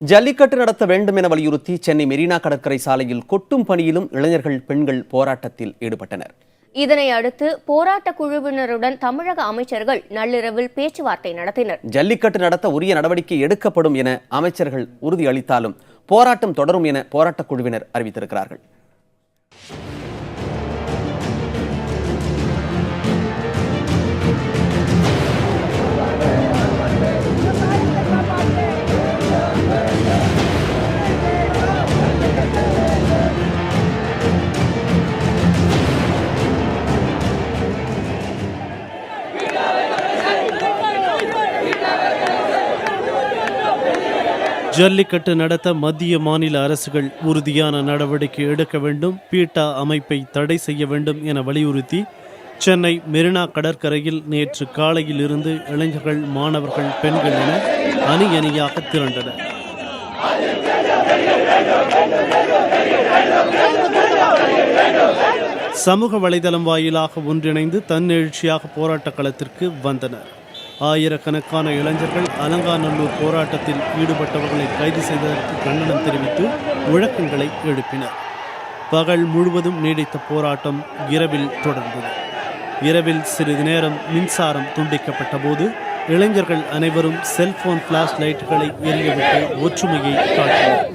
ஜல்லிக்கட்டு நடத்த வேண்டும் என வலியுறுத்தி சென்னை மெரினா கடற்கரை சாலையில் கொட்டும் பணியிலும் இளைஞர்கள் பெண்கள் போராட்டத்தில் ஈடுபட்டனர். இதனை அடுத்து போராட்ட குழுவினருடன் தமிழக அமைச்சர்கள் நள்ளிரவில் பேச்சுவார்த்தை நடத்தினர். ஜல்லிக்கட்டு நடத்த உரிய நடவடிக்கை எடுக்கப்படும் என அமைச்சர்கள் உறுதியளித்தாலும் போராட்டம் தொடரும் என போராட்டக் குழுவினர் அறிவித்திருக்கிறார்கள். ஜல்லிக்கட்டு நடத்த மத்திய மாநில அரசுகள் உறுதியான நடவடிக்கை எடுக்க வேண்டும், பீட்டா அமைப்பை தடை செய்ய வேண்டும் என வலியுறுத்தி சென்னை மெரினா கடற்கரையில் நேற்று காலையில் இருந்து இளைஞர்கள், மாணவர்கள், பெண்கள் என அணி அணியாக திரண்டனர். சமூக வலைதளம் வாயிலாக ஒன்றிணைந்து தன்னெழுச்சியாக போராட்ட களத்திற்கு வந்தனர். ஆயிரக்கணக்கான இளைஞர்கள் அலங்காநல்லூர் போராட்டத்தில் ஈடுபட்டவர்களை கைது செய்ததற்கு கண்டனம் தெரிவித்து முழக்கங்களை எழுப்பினர். பகல் முழுவதும் நீடித்த போராட்டம் இரவில் தொடர்ந்தது. இரவில் சிறிது நேரம் மின்சாரம் துண்டிக்கப்பட்ட போது இளைஞர்கள் அனைவரும் செல்போன் பிளாஷ் லைட்டுகளை எரியவிட்டு ஒற்றுமையை காட்டினர்.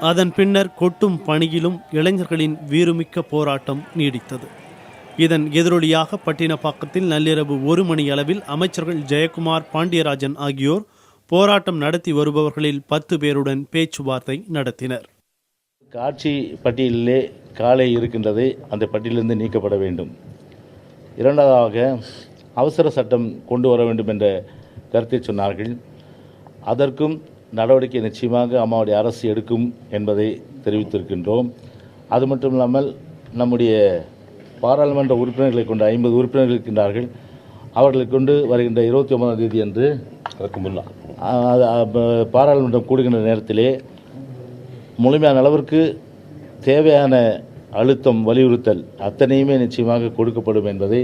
அதன் பின்னர் கொட்டும் பணியிலும் இளைஞர்களின் வீறுமிக்க போராட்டம் நீடித்தது. இதன் எதிரொலியாக பட்டினப்பாக்கத்தில் நள்ளிரவு 1 மணி அளவில் அமைச்சர்கள் ஜெயக்குமார், பாண்டியராஜன் ஆகியோர் போராட்டம் நடத்தி வருபவர்களில் 10 பேருடன் பேச்சுவார்த்தை நடத்தினர். காட்சி பட்டியலிலே காலை இருக்கின்றது, அந்த பட்டியலிருந்து நீக்கப்பட வேண்டும். இரண்டாவதாக அவசர சட்டம் கொண்டு வர வேண்டும் என்ற கருத்தை சொன்னார்கள். அதற்கும் நடவடிக்கை நிச்சயமாக அம்மாவுடைய அரசு எடுக்கும் என்பதை தெரிவித்திருக்கின்றோம். அது மட்டும் இல்லாமல் நம்முடைய பாராளுமன்ற உறுப்பினர்களை கொண்டு 50 உறுப்பினர்கள் இருக்கின்றார்கள். அவர்களை கொண்டு வருகின்ற 29ஆம் தேதி அன்று அதற்கு முன்னால் பாராளுமன்றம் கூடுகின்ற நேரத்திலே முழுமையான அளவிற்கு தேவையான அழுத்தம், வலியுறுத்தல் அத்தனையுமே நிச்சயமாக கொடுக்கப்படும் என்பதை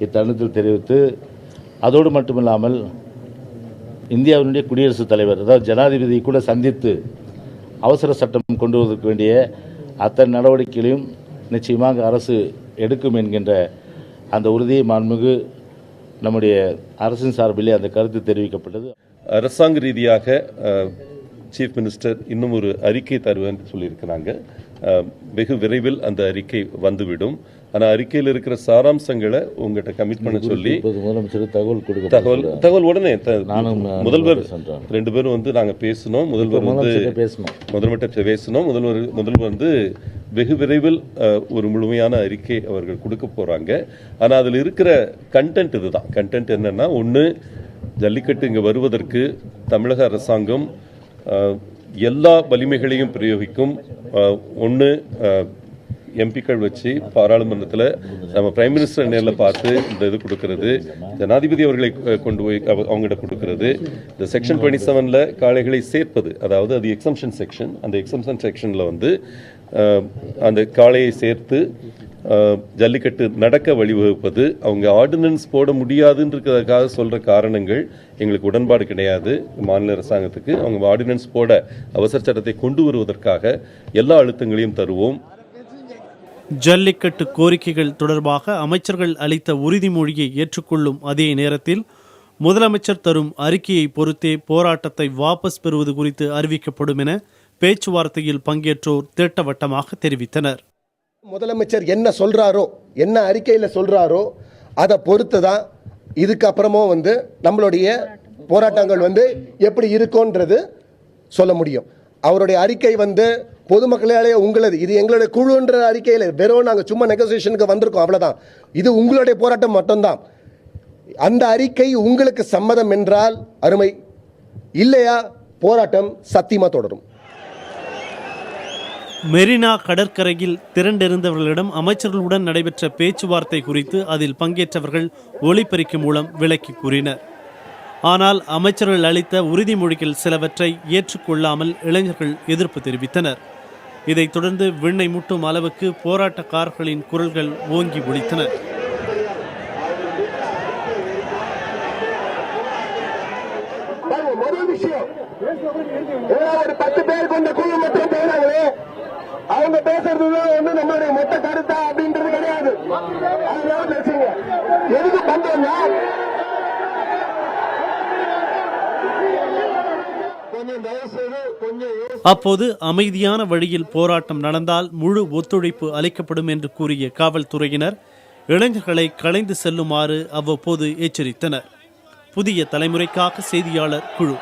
இத்தருணத்தில் தெரிவித்து, அதோடு மட்டுமில்லாமல் இந்தியாவினுடைய குடியரசுத் தலைவர், அதாவது ஜனாதிபதியை கூட சந்தித்து அவசர சட்டம் கொண்டு வருவதற்கு வேண்டிய அத்தனை நடவடிக்கைகளையும் நிச்சயமாக அரசு எடுக்கும் என்கின்ற அந்த உறுதியை மாண்புமிகு நம்முடைய அரசின் சார்பிலே அந்த கருத்து தெரிவிக்கப்பட்டது. அரசாங்க ரீதியாக சீஃப் மினிஸ்டர் இன்னும் ஒரு அறிக்கை தருவேன் சொல்லியிருக்கிறாங்க. வெகு விரைவில் அந்த அறிக்கை வந்துவிடும். ஆனால் அறிக்கையில் இருக்கிற சாராம்சங்களை உங்கள்கிட்ட கமிட் பண்ண சொல்லி முதலமைச்சர் தகவல் உடனே முதல்வர் 2 பேரும் வந்து நாங்கள் பேசணும். முதல்வர் பேசணும். முதல்வர் வந்து வெகு விரைவில் ஒரு முழுமையான அறிக்கை அவர்கள் கொடுக்க போறாங்க. ஆனால் அதில் இருக்கிற கண்டென்ட் இதுதான். கண்டென்ட் என்னன்னா, ஒன்று, ஜல்லிக்கட்டு இங்கே வருவதற்கு தமிழக அரசாங்கம் எல்லா வலிமைகளையும் பிரயோகிக்கும். ஒன்று, எம்பிக்கள் வச்சு பாராளுமன்றத்தில் நம்ம பிரைம் மினிஸ்டர் நேரில் பார்த்து இந்த இது கொடுக்கறது, ஜனாதிபதி அவர்களை கொண்டு போய் அவங்ககிட்ட கொடுக்கறது, இந்த செக்ஷன் 27ல் காளைகளை சேர்ப்பது, அதாவது அது எக்ஸம்ஷன் செக்ஷன். அந்த எக்ஸம்ஷன் செக்ஷனில் வந்து அந்த காளையை சேர்த்து ஜல்லிக்கட்டு நடக்க வழிவகுப்பது, அவங்க ஆர்டினன்ஸ் போட முடியாதுன்றதுக்காக சொல்கிற காரணங்கள் எங்களுக்கு உடன்பாடு கிடையாது. மாநில அரசாங்கத்துக்கு அவங்க ஆர்டினன்ஸ் போட அவசர சட்டத்தை கொண்டு வருவதற்காக எல்லா அழுத்தங்களையும் தருவோம். ஜல்லிக்கட்டு கோரிக்கைகள் தொடர்பாக அமைச்சர்கள் அளித்த உறுதிமொழியை ஏற்றுக்கொள்ளும் அதே நேரத்தில் முதலமைச்சர் தரும் அறிக்கையை பொறுத்தே போராட்டத்தை வாபஸ் பெறுவது குறித்து அறிவிக்கப்படும் என பேச்சுவார்த்தையில் பங்கேற்றோர் திட்டவட்டமாக தெரிவித்தனர். முதலமைச்சர் என்ன சொல்றாரோ, என்ன அறிக்கையில் சொல்றாரோ அதை பொறுத்து தான் இதுக்கப்புறமும் வந்து நம்மளுடைய போராட்டங்கள் வந்து எப்படி இருக்கும்ன்றது சொல்ல முடியும். அவருடைய அறிக்கை வந்து பொதுமக்களாலே உங்களது, இது எங்களுடைய குழுன்ற அறிக்கையில் வெறும் நாங்கள் சும்மா நெகோசியேஷனுக்கு வந்திருக்கோம், அவ்வளோதான். இது உங்களுடைய போராட்டம் மட்டும்தான். அந்த அறிக்கை உங்களுக்கு சம்மதம் என்றால் அருமை, இல்லையா போராட்டம் சத்தியமாக தொடரும். மெரினா கடற்கரையில் திரண்டிருந்தவர்களிடம் அமைச்சர்களுடன் நடைபெற்ற பேச்சுவார்த்தை குறித்து அதில் பங்கேற்றவர்கள் ஒலிபெருக்கி மூலம் விளக்கி கூறினர். ஆனால் அமைச்சர்கள் அளித்த உறுதிமொழிகள் சிலவற்றை ஏற்றுக்கொள்ளாமல் இளைஞர்கள் எதிர்ப்பு தெரிவித்தனர். இதைத் தொடர்ந்து விண்ணை முட்டும் அளவுக்கு போராட்டக்காரர்களின் குரல்கள் ஓங்கி ஒலித்தன. முதல் விஷயம், ஒரு 10 பேர் கொண்ட குழு மட்டும் பேசுறாங்களே, அவங்க பேசுறது வந்து நம்மளுடைய மொத்த கருத்தா அப்படின்றது கிடையாது. அதனால பேசுங்க. எதுக்கு பண்றோம்னா அப்போது அமைதியான வழியில் போராட்டம் நடந்தால் முழு ஒத்துழைப்பு அளிக்கப்படும் என்று கூறிய காவல்துறையினர் இளைஞர்களை கலைந்து செல்லுமாறு அவ்வப்போது எச்சரித்தனர். புதிய தலைமுறைக்காக செய்தியாளர் குழு.